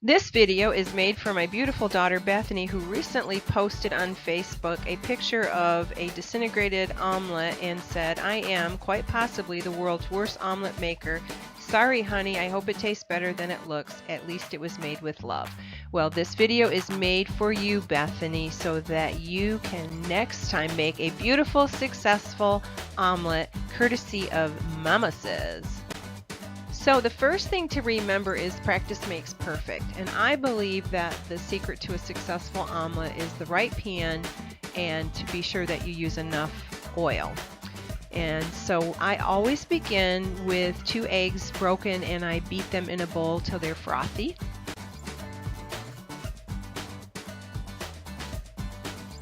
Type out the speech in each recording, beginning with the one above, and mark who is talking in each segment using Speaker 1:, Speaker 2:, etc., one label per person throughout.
Speaker 1: This video is made for my beautiful daughter Bethany, who recently posted on Facebook a picture of a disintegrated omelet and said, "I am quite possibly the world's worst omelet maker. Sorry honey, I hope it tastes better than it looks. At least it was made with love." Well, this video is made for you, Bethany, so that you can next time make a beautiful, successful omelet courtesy of Mama Says. So the first thing to remember is practice makes perfect, and I believe that the secret to a successful omelet is the right pan and to be sure that you use enough oil. And so I always begin with 2 eggs broken and I beat them in a bowl till they're frothy.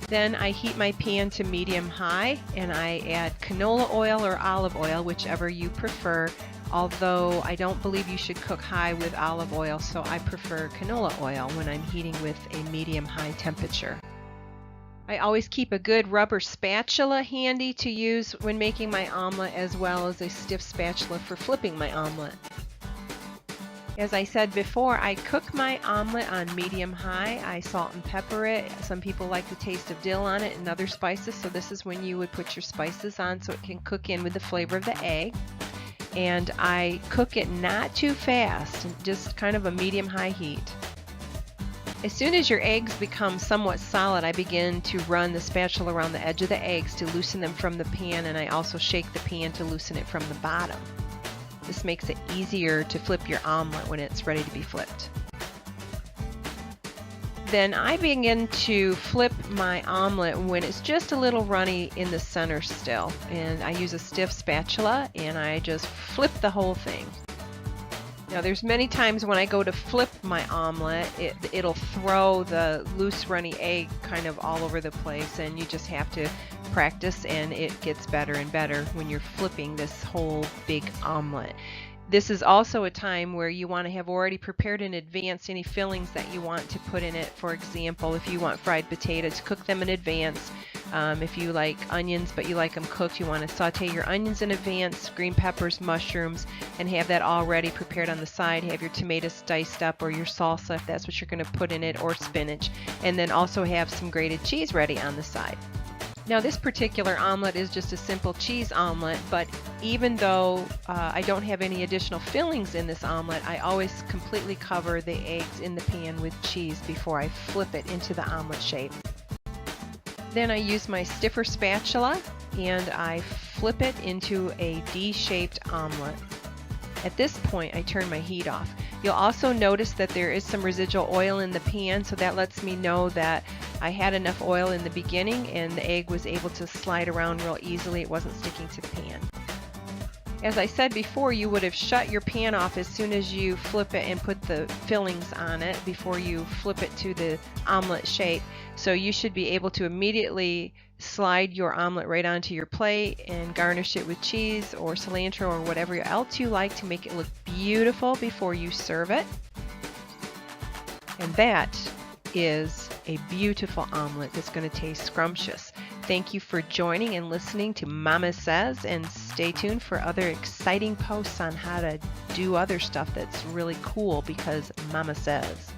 Speaker 1: Then I heat my pan to medium-high and I add canola oil or olive oil, whichever you prefer. Although I don't believe you should cook high with olive oil, so I prefer canola oil when I'm heating with a medium-high temperature. I always keep a good rubber spatula handy to use when making my omelet, as well as a stiff spatula for flipping my omelet. As I said before, I cook my omelet on medium-high. I salt and pepper it. Some people like the taste of dill on it and other spices, so this is when you would put your spices on so it can cook in with the flavor of the egg. And I cook it not too fast, just kind of a medium-high heat. As soon as your eggs become somewhat solid, I begin to run the spatula around the edge of the eggs to loosen them from the pan, and I also shake the pan to loosen it from the bottom. This makes it easier to flip your omelet when it's ready to be flipped. Then I begin to flip my omelet when it's just a little runny in the center still, and I use a stiff spatula and I just flip the whole thing. Now there's many times when I go to flip my omelet, it'll throw the loose runny egg kind of all over the place, and you just have to practice and it gets better and better when you're flipping this whole big omelet. This is also a time where you want to have already prepared in advance any fillings that you want to put in it. For example, if you want fried potatoes, cook them in advance. If you like onions but you like them cooked, you want to saute your onions in advance, green peppers, mushrooms, and have that already prepared on the side. Have your tomatoes diced up, or your salsa if that's what you're going to put in it, or spinach, and then also have some grated cheese ready on the side. Now this particular omelet is just a simple cheese omelet, but even though I don't have any additional fillings in this omelet, I always completely cover the eggs in the pan with cheese before I flip it into the omelet shape. Then I use my stiffer spatula and I flip it into a D-shaped omelet. At this point, I turn my heat off. You'll also notice that there is some residual oil in the pan, so that lets me know that I had enough oil in the beginning and the egg was able to slide around real easily. It wasn't sticking to the pan. As I said before, you would have shut your pan off as soon as you flip it and put the fillings on it before you flip it to the omelet shape. So you should be able to immediately slide your omelet right onto your plate and garnish it with cheese or cilantro or whatever else you like to make it look beautiful before you serve it. And that is a beautiful omelet that's going to taste scrumptious. Thank you for joining and listening to Mama Says, and stay tuned for other exciting posts on how to do other stuff that's really cool because Mama says.